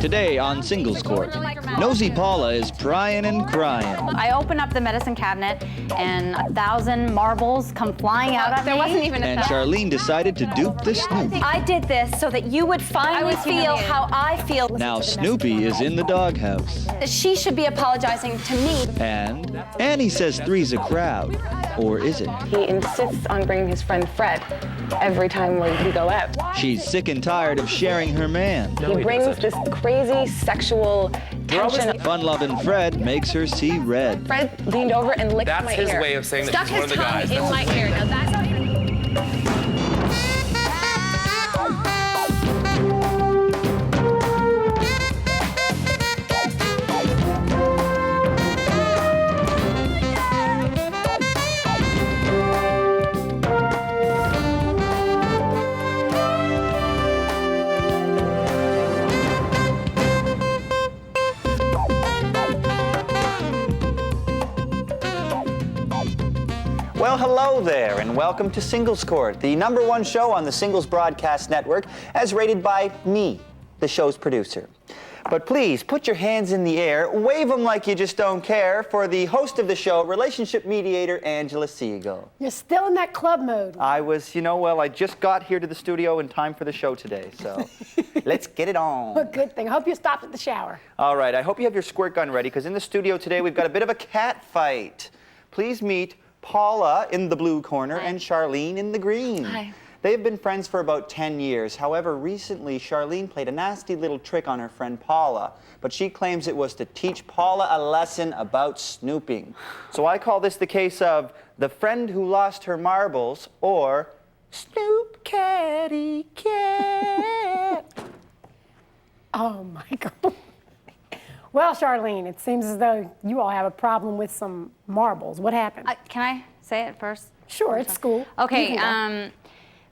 Today on Singles Court, Nosy Paula is prying and crying. I open up the medicine cabinet and 1,000 marbles come flying out at me. There wasn't even a And Charlene decided to dupe the Snoopy. I did this so that you would finally feel how I feel. Now Snoopy is in the doghouse. She should be apologizing to me. And Annie says three's a crowd. Or is it? He insists on bringing his friend Fred every time we go out. She's sick and tired of sharing her man. He brings this crazy sexual tension. Fun-loving Fred makes her see red. Fred leaned over and licked my ear. That's his way of saying that he's one of the guys. Stuck his tongue in my ear. Now that's how Well, hello there, and welcome to Singles Court, the #1 show on the Singles Broadcast Network, as rated by me, the show's producer. But please, put your hands in the air, wave them like you just don't care, for the host of the show, relationship mediator Angela Segal. You're still in that club mode. I was, I just got here to the studio in time for the show today, so let's get it on. Well, good thing. I hope you stopped at the shower. All right, I hope you have your squirt gun ready, because in the studio today we've got a bit of a cat fight. Please meet Paula in the blue corner and Charlene in the green. Hi. They've been friends for about 10 years. However, recently Charlene played a nasty little trick on her friend Paula, but she claims it was to teach Paula a lesson about snooping. So I call this the case of the friend who lost her marbles, or Snoop Catty Cat. Oh, my God. Well, Charlene, it seems as though you all have a problem with some marbles. What happened? Can I say it first? Sure, it's school. Okay,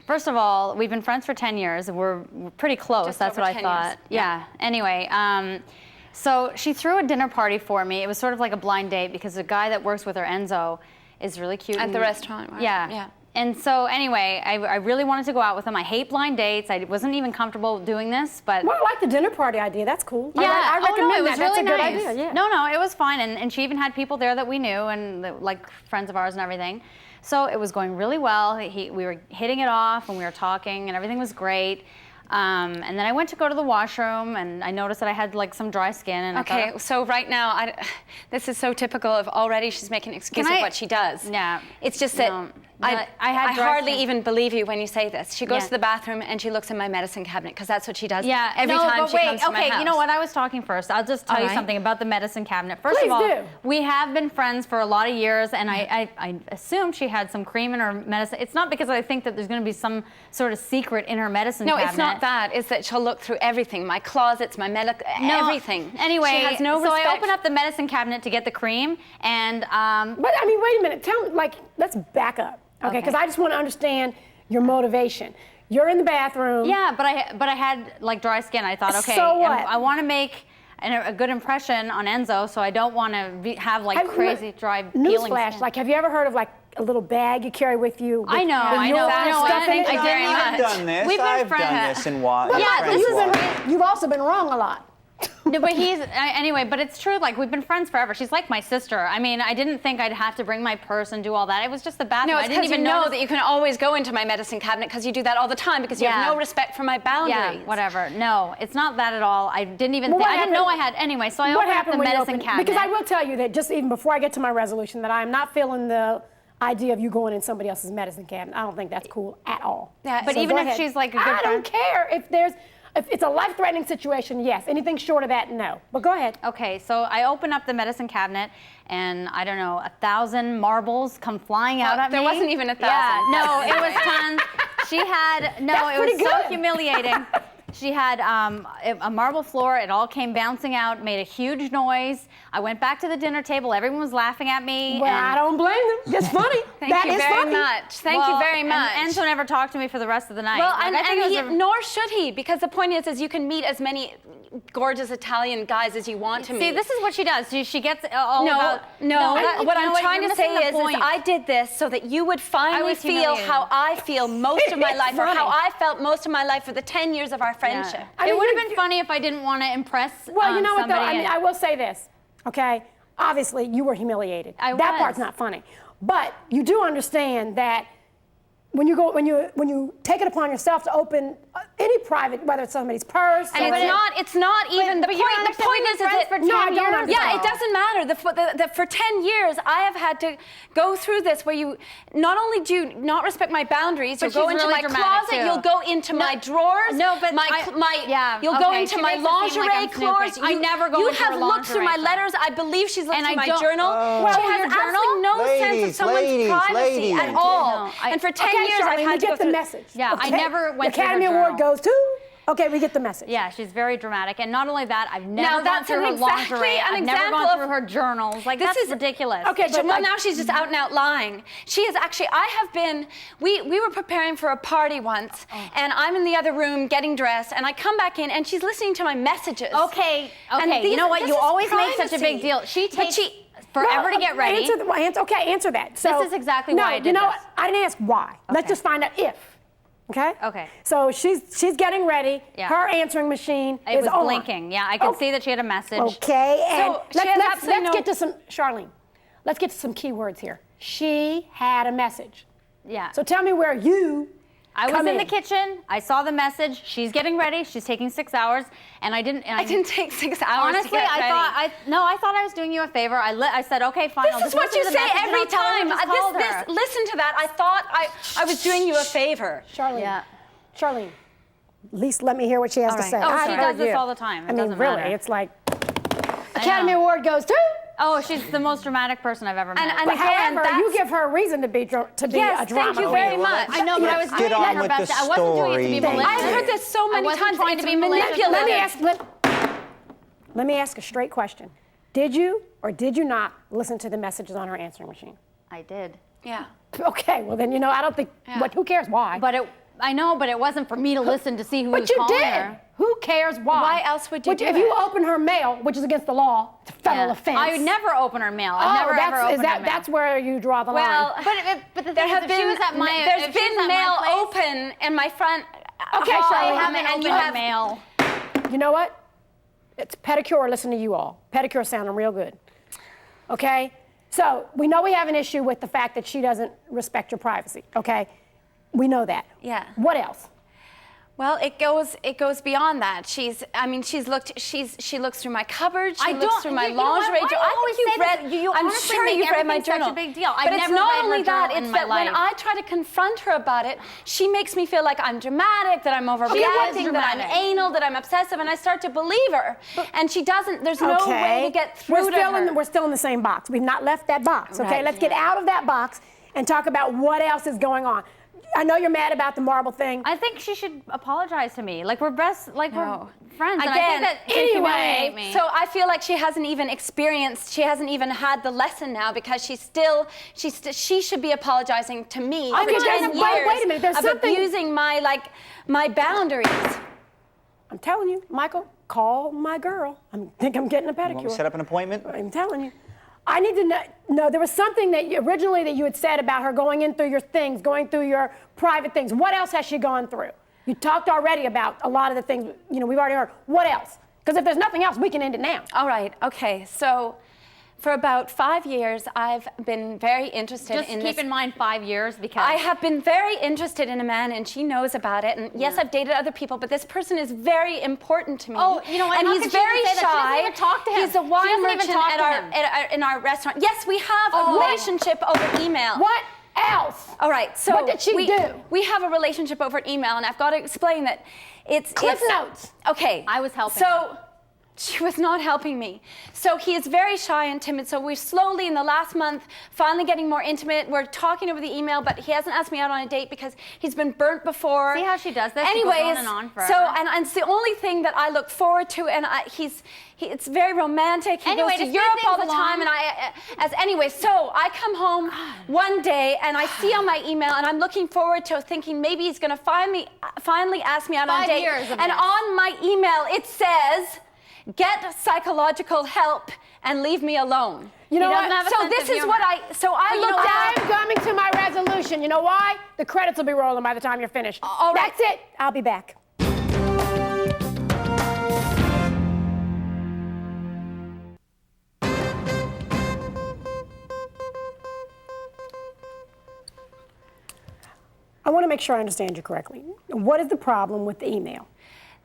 first of all, we've been friends for 10 years. We're pretty close, Just that's over what I 10 thought. years. Yeah, anyway, so she threw a dinner party for me. It was sort of like a blind date because the guy that works with her, Enzo, is really cute. At the restaurant, right? Yeah. And so anyway, I really wanted to go out with him. I hate blind dates. I wasn't even comfortable doing this, but... Well, I like the dinner party idea. That's cool. Yeah, I recommend it was that. really That's a good nice. idea. Yeah. No, it was fine, and she even had people there that we knew, and like friends of ours and everything. So it was going really well. We were hitting it off, and we were talking, and everything was great. And then I went to go to the washroom, and I noticed that I had like some dry skin. And Okay, so right now, this is so typical of already she's making an excuse of what she does. Yeah. It's just that I had dry hardly skin. even believe you when you say this. She goes Yeah. to the bathroom and she looks in my medicine cabinet because that's what she does Yeah, every no, time but she comes to my okay, house. you know what? I was talking first. I'll just tell All you right. something about the medicine cabinet. First Please of all, do. we have been friends for a lot of years, and I assume she had some cream in her medicine. It's not because I think that there's going to be some sort of secret in her medicine cabinet. No, it's not that. It's that she'll look through everything. My closets, my everything. Anyway, she has no so respect. I open up the medicine cabinet to get the cream, and But, I mean, wait a minute. Tell me, let's back up, okay? Because I just want to understand your motivation. You're in the bathroom. yeah, but I had like dry skin. I thought, okay, So what? I want to make a good impression on Enzo, so I don't want to have like crazy dry peeling Newsflash, skin. like, have you ever heard of like a little bag you carry with you? I know. Stuff in it? Thank you very much. I've done this. We've been I've done friends. this in what? Yeah, friends this is watch. You've also been wrong a lot. No, but anyway, but it's true, like, we've been friends forever. She's like my sister. I mean, I didn't think I'd have to bring my purse and do all that. It was just the bathroom. No, I it's didn't because you even know notice. that you can always go into my medicine cabinet because you do that all the time because you have no respect for my boundaries. Yeah, whatever. No, it's not that at all. I didn't even Well, think, what I didn't know I happened- had, anyway, so I What opened up happened the when you medicine opened? cabinet. Because I will tell you that just even before I get to my resolution, that I am not feeling the idea of you going in somebody else's medicine cabinet. I don't think that's cool at all. Yeah, but so even go if ahead. she's like a good I friend. don't care if it's a life-threatening situation, yes. Anything short of that, no. But go ahead. Okay, so I open up the medicine cabinet, and I don't know, 1,000 marbles come flying out at me. there wasn't even 1,000. Yeah, no, it was tons. She had, no, That's it was pretty so good. humiliating. She had a marble floor. It all came bouncing out, made a huge noise. I went back to the dinner table. Everyone was laughing at me. Well, and I don't blame them. That's funny. Thank you very much. Thank you very much. And Enzo never talked to me for the rest of the night. Well, Like, I think it was nor should he, because the point is you can meet as many gorgeous Italian guys as you want to meet. See, this is what she does. She gets all about... What I'm trying you're to say missing the is point. I did this so that you would finally was feel humiliated. how I feel most of my life, or Funny. how I felt most of my life for the 10 years of our friendship. friendship. I It mean, would you- have been funny if I didn't want to impress Well, you know what though? somebody. I mean, and- I will say this, okay? Obviously, you were humiliated. That was. part's not funny. But you do understand that when you take it upon yourself to open any private, whether it's somebody's purse, And it's not even the but you don't point. The understand point we've is been friends that for No, I 10 don't years. understand. yeah, it doesn't matter. For 10 years, I have had to go through this where you not only do you not respect my boundaries, But you'll go she's into really my dramatic, closet, too. you'll go into my drawers. No, but you'll go okay, into she my makes it seem like lingerie I'm clothes. snooping. I never go You into her have looked through my lingerie letters. I believe she's looked And through I my don't- journal. Well, She your has absolutely no sense of Ladies, someone's ladies, privacy ladies. at all. No, And for 10 Okay, years, Charlene, I've we had to get go the through. message. Yeah, I okay? never went The through her Academy Award journal. goes to. Okay, we get the message. Yeah, she's very dramatic, and not only that, I've Now, never gone that's through her exactly lingerie. an I've never example gone of- through her journals. Like This that's is ridiculous. Okay, but Well, like, now she's just out and out lying. She is actually, I have been, we were preparing for a party once, and I'm in the other room getting dressed, and I come back in, and she's listening to my messages. Okay, And okay. You know what? this You is always make such a big privacy. deal. She But takes forever to get ready. Answer that. So, This is exactly no, why I did you know this. what? I didn't ask why. Let's Okay. just find out if. Okay? Okay. So she's getting ready. Yeah. Her answering machine It is was on. blinking. Yeah, I could see that she had a message. Okay, and So she has absolutely let's no- get to some, Charlene, let's get to some key words here. She had a message. Yeah. So tell me where you I was come in the kitchen. I saw the message. She's getting ready. She's taking 6 hours, and I didn't. And I didn't take 6 hours to Honestly, get I ready. thought I was doing you a favor. I said, okay, fine. I'll This is just what you listen to the say message and every I'll tell her I time. just called her. Listen to that. I thought I was doing you a favor. Charlene. Yeah. Charlene, at least let me hear what she has All to right. say. Oh, I she heard does this you. all the time. It I mean, doesn't really, matter. it's like Academy know. Award goes to. Oh, she's the most dramatic person I've ever met. And But again, however, you that's- give her a reason to be Yes, a thank drama you queen. very much. I know, but I was Let's doing get on her with best. the I wasn't doing it to be story. malicious. I've heard this so many I wasn't times. trying to It's be malicious. Let me ask a straight question. Did you or did you not listen to the messages on her answering machine? I did. Yeah. Okay, well then I don't think. Yeah. But who cares why? But I know, but it wasn't for me to listen to see who But was you calling did. her. Who cares why? Why else would you do If you it? open her mail, which is against the law, it's a federal Yeah. offense. I would never open her mail. Oh, I've never that's, ever opened is that, her mail. that's where you draw the Well, line. But the there thing have is, if been she was at my, there's if she was been at my mail place, open in my front. Okay, hall, Charlene. I haven't and opened you her have mail. You know what? It's pedicure. Listen to you all. Pedicure sounding real good. Okay? So we know we have an issue with the fact that she doesn't respect your privacy. Okay? We know that. Yeah. What else? Well, it goes beyond that. She looks through my cupboard. She looks through my you know what? lingerie. Why do you I always think say you've read. this? You I'm honestly sure make you've read my everything journal. such a big deal. I've But it's never not read her only that. journal in It's my that when life. I try to confront her about it, she makes me feel like I'm dramatic, that I'm overreacting, that I'm dramatic. anal, that I'm obsessive, and I start to believe her. And she doesn't. There's no way to get through to her. We're still in the same box. We've not left that box. Okay? Right. Let's get out of that box and talk about what else is going on. I know you're mad about the marble thing. I think she should apologize to me. Like we're friends. No. And I Again, think that she anyway, humiliate me. So I feel like she hasn't even experienced, she hasn't even had the lesson now because she should be apologizing to me Okay, for 10 wait a years minute, there's of something- abusing my boundaries. I'm telling you, Michael, call my girl. I think I'm getting a pedicure. Want me to set up an appointment? I'm telling you. I need to know there was something that originally that you had said about her going in through your things, going through your private things. What else has she gone through? You talked already about a lot of the things, we've already heard. What else? Because if there's nothing else, we can end it now. All right, okay, so for about 5 years, I've been very interested just in keep this. in mind 5 years because I have been very interested in a man, and she knows about it. And yes, I've dated other people, but this person is very important to me. Oh, you know what? And How he's could she even very say that? She shy. doesn't even talk to him. He's a She wine doesn't even merchant talk at to him. in our restaurant. Yes, we have a relationship over email. What else? All right, so What did she do? We have a relationship over email, and I've got to explain that it's Cliff notes. Okay, I was helping. So she was not helping me. So he is very shy and timid. So we're slowly in the last month finally getting more intimate. We're talking over the email, but he hasn't asked me out on a date because he's been burnt before. See how she does this? She goes Anyways, on and on forever. so and it's the only thing that I look forward to, and it's very romantic. He Anyway, goes to to speed Europe all the things time, along- and anyway, so I come home one day and I see on my email, and I'm looking forward to thinking maybe he's going to finally ask me out on a 5 date. years of And this. on my email it says, "Get psychological help and leave me alone." You know He what? doesn't have a So sense this of is humor. what I You know looked what? at. I'm coming to my resolution. You know why? The credits will be rolling by the time you're finished. All right. That's it. I'll be back. I want to make sure I understand you correctly. What is the problem with the email?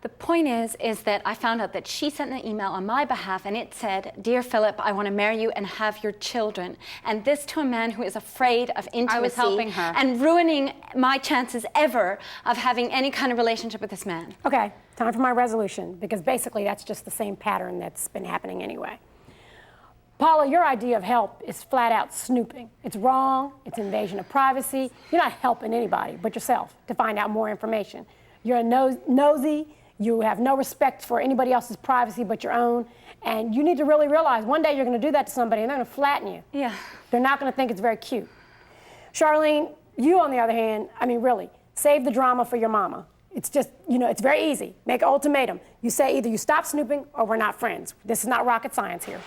The point is that I found out that she sent an email on my behalf and it said, "Dear Philip, I want to marry you and have your children." And this to a man who is afraid of intimacy. I was helping her. And ruining my chances ever of having any kind of relationship with this man. Okay, time for my resolution, because basically that's just the same pattern that's been happening anyway. Paula, your idea of help is flat out snooping. It's wrong, it's invasion of privacy. You're not helping anybody but yourself to find out more information. You're a nosy, you have no respect for anybody else's privacy but your own, and you need to really realize one day you're gonna do that to somebody and they're gonna flatten you. Yeah. They're not gonna think it's very cute. Charlene, you on the other hand, I mean really, save the drama for your mama. It's just, it's very easy. Make an ultimatum. You say either you stop snooping or we're not friends. This is not rocket science here.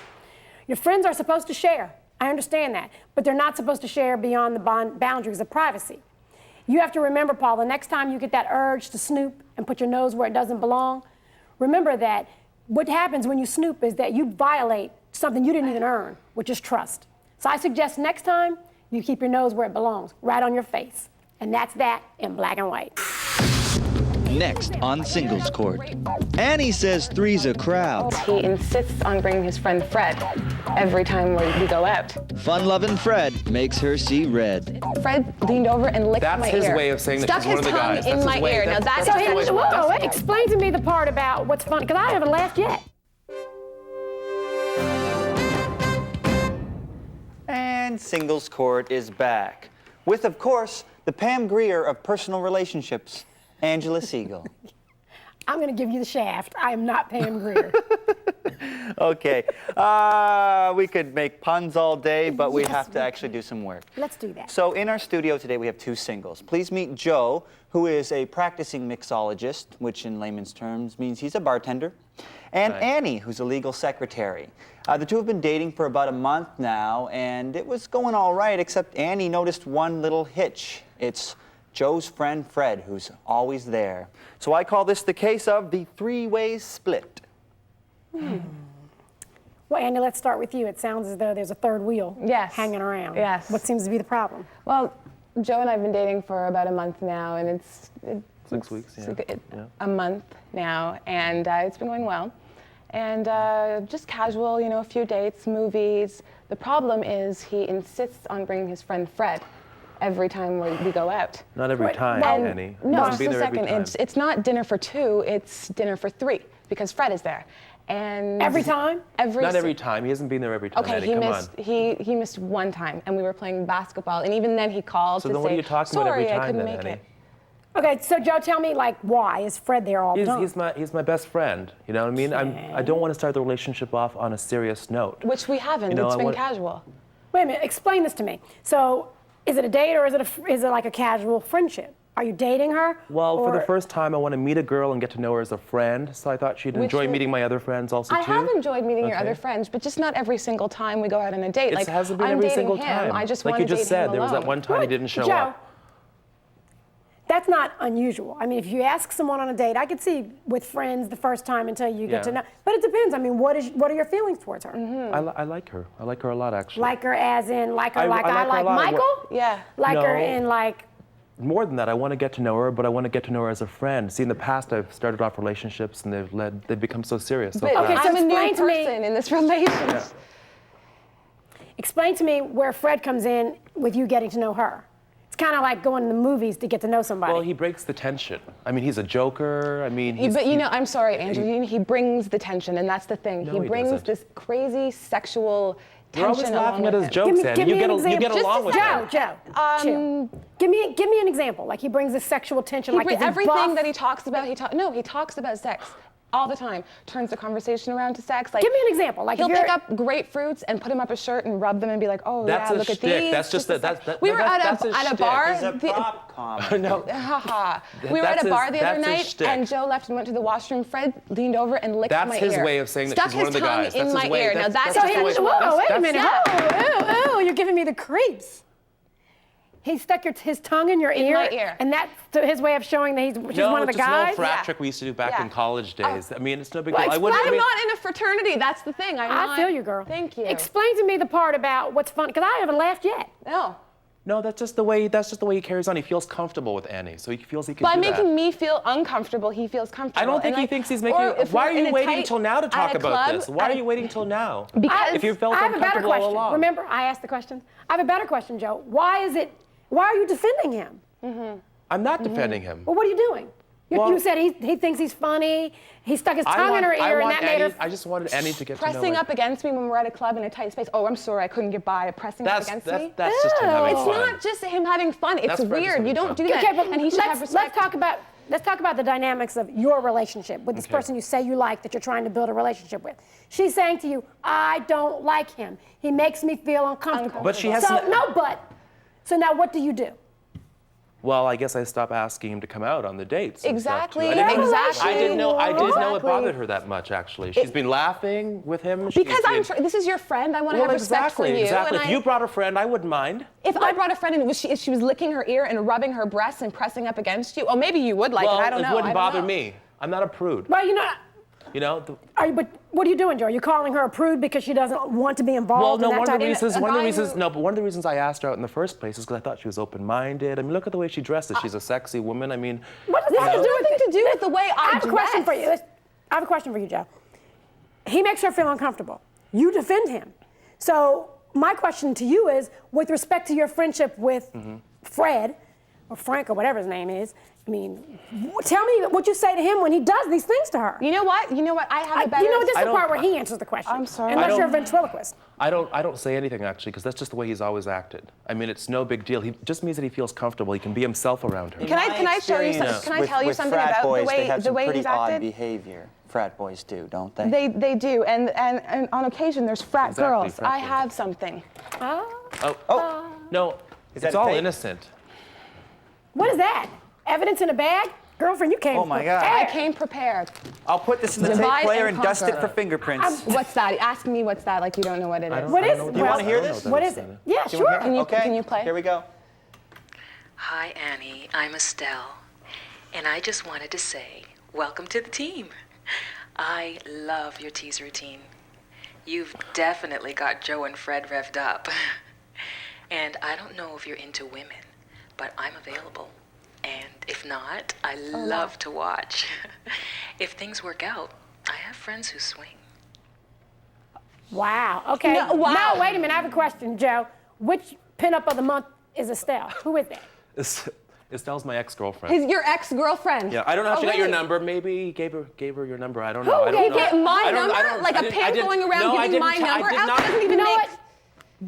Your friends are supposed to share. I understand that. But they're not supposed to share beyond the boundaries of privacy. You have to remember, Paul, the next time you get that urge to snoop and put your nose where it doesn't belong, remember that what happens when you snoop is that you violate something you didn't even earn, which is trust. So I suggest next time you keep your nose where it belongs, right on your face. And that's that in black and white. Next on Singles Court. Annie says three's a crowd. He insists on bringing his friend Fred every time we go out. Fun-loving Fred makes her see red. Fred leaned over and licked That's my his ear. way of saying that Stuck she's one of the his tongue guys. in That's my his way. ear. Now That's- that's that's his way. Whoa, explain to me the part about what's funny, because I haven't laughed yet. And Singles Court is back. With, of course, the Pam Grier of personal relationships, Angela Segal. I'm going to give you the shaft. I am not Pam Grier. Okay. We could make puns all day, but we Yes, have to we actually do some work. Let's do that. So in our studio today, we have two singles. Please meet Joe, who is a practicing mixologist, which in layman's terms means he's a bartender, and Right. Annie, who's a legal secretary. The two have been dating for about a month now, and it was going all right, except Annie noticed one little hitch. It's Joe's friend Fred, who's always there. So I call this the case of the three-way split. Well, Andy, let's start with you. It sounds as though there's a third wheel hanging around. Yes. What seems to be the problem? Well, Joe and I have been dating for about a month now, and it's 6 weeks, yeah. a month now, and it's been going well. And just casual, a few dates, movies. The problem is he insists on bringing his friend Fred every time we go out. Not every time, And- Annie. He No, doesn't just be a there every second. time. It's not dinner for two, it's dinner for three, because Fred is there. And Every time? Not every time. He hasn't been there every time, Okay, Annie. he Come missed on. he missed one time, and we were playing basketball, and even then he called So to then say, what are you talking about every "Sorry, I time couldn't then, make Annie? it." Okay, so Joe, tell me, why is Fred there all the time? He's my best friend. You know what I mean? I don't want to start the relationship off on a serious note. Which we haven't. You know, It's I been want- casual. Wait a minute, explain this to me. So, is it a date or is it like a casual friendship? Are you dating her? Well, for the or- first time, I want to meet a girl and get to know her as a friend. So I thought she'd Which enjoy we- meeting my other friends also I too. have enjoyed meeting your Okay. other friends, but just not every single time we go out on a date. It hasn't been I'm every dating single him. time. I just like want you to just date him said, there was that alone. one time he didn't show Joe, up. that's not unusual. I mean, if you ask someone on a date, I could see with friends the first time until you get to Yeah. know. But it depends. I mean, what are your feelings towards her? I like her. I like her a lot, actually. Like her as in, like her, I like like I her a like lot. Michael? Yeah. Like her No. in like, More than that, I want to get to know her, but I want to get to know her as a friend. See, in the past, I've started off relationships, and they've become so serious. So But fast. Okay, so I'm a new explain to me- person in this relationship. explain to me where Fred comes in with you getting to know her. It's kind of like going to the movies to get to know somebody. Well, he breaks the tension. I mean, he's a joker. I mean, But I'm sorry, Andrew. He brings the tension, and that's the thing. No, he he brings doesn't. this crazy sexual You're always tension laughing along at with his him. jokes, Give Annie. me You an get example. along with him. Joe, chill. Give me an example. Like he brings this sexual tension, like he's Everything buff. that he talks about, he talks about sex all the time. Turns the conversation around to sex. Like, Give me an example. Like he'll if you're- pick up grapefruits and put them up his shirt and rub them and be like, "Oh That's yeah, a look at shtick. these." That's just a that's- sec." that- We were that's at a a shtick. bar. He's a prop comic. No. We were at a bar the other that's his night, shtick. and Joe left and went to the washroom. Fred leaned over and licked That's my his ear. way of saying that Stuck she's one of the his tongue guys. in That's my his way. ear. Now That's that's So his he way. was, whoa, wait a minute. yeah. Oh, you're giving me the creeps. He stuck his tongue in your ear? my ear. And that's his way of showing that he's one of the it's just guys? an old frat Yeah. trick we used to do back Yeah. in college days. I mean, it's no big Well, deal. I explain- wouldn't. I I'm mean, not in a fraternity. That's the thing. I feel you, girl. Thank you. Explain to me the part about what's funny, because I haven't laughed yet. No. No, that's just the way he carries on. He feels comfortable with Annie, so he feels he can By do that. making me feel uncomfortable, he feels comfortable. I don't think And, he thinks he's making. or if Why we're are in you a waiting tight- till now to at talk a about club, this? Why at are a- you waiting till now? Because if you felt I have a better uncomfortable all question. along. Remember, I asked the question. I have a better question, Joe. Why are you defending him? I'm not defending him. Well, what are you doing? Well- You said he thinks he's funny. He stuck his tongue in her ear, and that made her. I just wanted Annie to get to know pressing her. up against me when we're at a club in a tight space. Oh, I'm sorry, I couldn't get by. Pressing up against me. That's just him having It's fun. not just him having fun. It's That's Fred just weird. having You don't fun. do that. Okay, but and he should have respect. let's talk about the dynamics of your relationship with this Okay. person you say you like, that you're trying to build a relationship with. She's saying to you, I don't like him. He makes me feel uncomfortable. But she has So to- So now what do you do? Well, I guess I stopped asking him to come out on the dates. and stuff, too. Exactly, I didn't know- exactly. I didn't know it Exactly. bothered her that much, actually. She's been laughing with him. Because this is your friend. I want to Well, have respect for you. exactly. And If you brought a friend, I wouldn't mind. if I brought a friend and she was licking her ear and rubbing her breasts and pressing up against you, oh, maybe you would like Well, it. I don't know. wouldn't I don't bother know. me. I'm not a prude. Well, You know. but what are you doing, Joe? Are you calling her a prude because she doesn't want to be Well, involved no. in that One type of the reasons. a One of the guy reasons. who- No, but one of the reasons I asked her out in the first place is because I thought she was open-minded. I mean, look at the way she dresses. She's a sexy woman. I mean. What does this have to do with Nothing to do with the way I have a question dress. for you. I have a question for you, Joe. He makes her feel uncomfortable. You defend him. So my question to you is, with respect to your friendship with Fred, or Frank, or whatever his name is, I mean, tell me what you say to him when he does these things to her. You know what? I have a better. You know, this is I the part don't- where he answers the question. I'm sorry. Unless I you're a don't- ventriloquist. I don't say anything actually, because that's just the way he's always acted. I mean, it's no big deal. He just means that he feels comfortable. He can be himself around her. Can I show you something? Can I tell you something about the way they have some pretty he's odd acted? behavior. Frat boys do, don't they? They do, and on occasion there's frat Exactly, girls. frat I girls. have something. Oh, no. that It's a all fake? innocent. What is that? Evidence in a bag? Girlfriend, you came Oh, my God. I prepared. came prepared. I'll put this in the Divide tape player and and dust it conquer. for fingerprints. What's that? Ask me what's that, like you don't know what it is. What is know it? Do you want to hear I don't this? know What that is it? it's Yeah, Do you wanna sure. hear it? Okay. Can you play? Here we go. Hi, Annie. I'm Estelle. And I just wanted to say, welcome to the team. I love your tease routine. You've definitely got Joe and Fred revved up. And I don't know if you're into women, but I'm available. And if not, I love to watch. If things work out, I have friends who swing. Wow. Okay. No, wow. Now, wait a minute. I have a question, Joe. Which pinup of the month is Estelle? Who is that? Estelle's my ex-girlfriend. Your ex-girlfriend. Yeah, I don't know if Oh, she got your really? number. Maybe he gave her your number. I don't know. Who I don't gave know. it? My I don't- I number? don't- Like I a didn't- I pimp didn't- going around no, I giving didn't my tell- I number did out? not- That doesn't You even know make. what?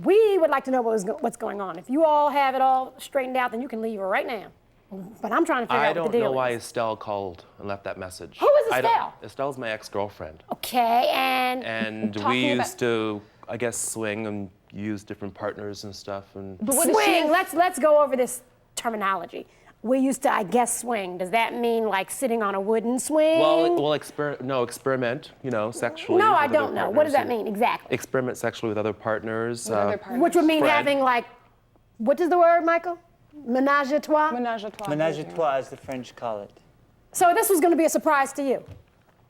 We would like to know what's going on. If you all have it all straightened out, then you can leave her right now. But I'm trying to figure I out what don't the deal know why is. Estelle called and left that message. Who is I don't- Estelle? Estelle's my ex-girlfriend. Okay, and And we Talking about- used to, I guess, swing and use different partners and stuff. And But what is she- swing. Let's go over this terminology. We used to, I guess, swing. Does that mean like sitting on a wooden swing? experiment, sexually. No, with I other don't know. What does that partners. mean exactly? Experiment sexually with other partners. Other partners. Which would mean Fred. having like, what is the word, Michael? Menage a trois? Menage a trois. Menage a trois, as the French call it. So this was going to be a surprise to you.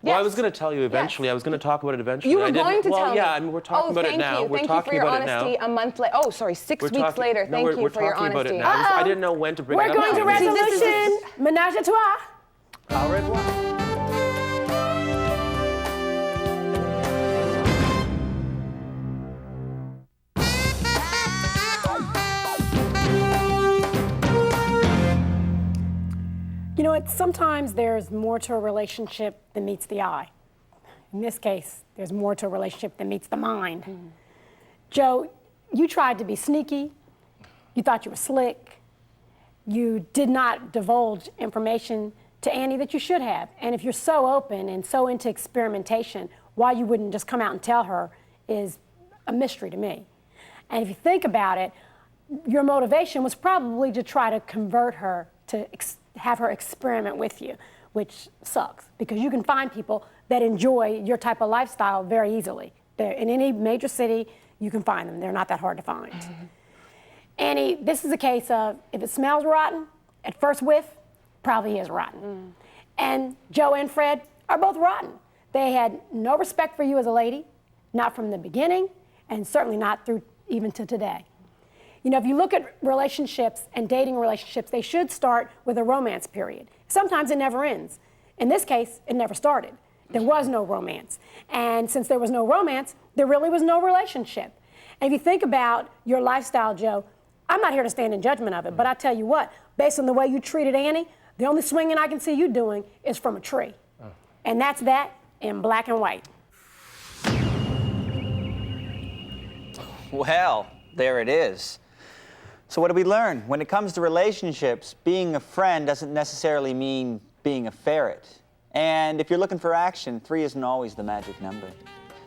Well, I Yes. was going to tell you eventually. Yes. I was going to talk about it eventually. You were I didn't- going to well, tell me. yeah, I mean, we're talking about it now. We're Thank talking you for your about it now. honesty. A month later. Oh, sorry, 6 We're weeks talking- later. no, Thank we're you for your talking about it honesty. now. I didn't know when to bring We're it up. going to now. resolution. Menage a trois. Au revoir. You know what? Sometimes there's more to a relationship than meets the eye. In this case, there's more to a relationship than meets the mind. Joe, you tried to be sneaky. You thought you were slick. You did not divulge information to Annie that you should have. And if you're so open and so into experimentation, why you wouldn't just come out and tell her is a mystery to me. And if you think about it, your motivation was probably to try to convert her to have her experiment with you, which sucks because you can find people that enjoy your type of lifestyle very easily. They're in any major city, you can find them. They're not that hard to find. Annie, this is a case of if it smells rotten, at first whiff, probably is rotten. And Joe and Fred are both rotten. They had no respect for you as a lady, not from the beginning, and certainly not through even to today. You know, if you look at relationships and dating relationships, they should start with a romance period. Sometimes it never ends. In this case, it never started. There was no romance. And since there was no romance, there really was no relationship. And if you think about your lifestyle, Joe, I'm not here to stand in judgment of it, but I tell you what, based on the way you treated Annie, the only swinging I can see you doing is from a tree. And that's that in black and white. Well, there it is. So what did we learn? When it comes to relationships, being a friend doesn't necessarily mean being a ferret. And if you're looking for action, 3 isn't always the magic number.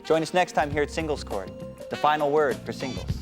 Join us next time here at Singles Court, the final word for singles.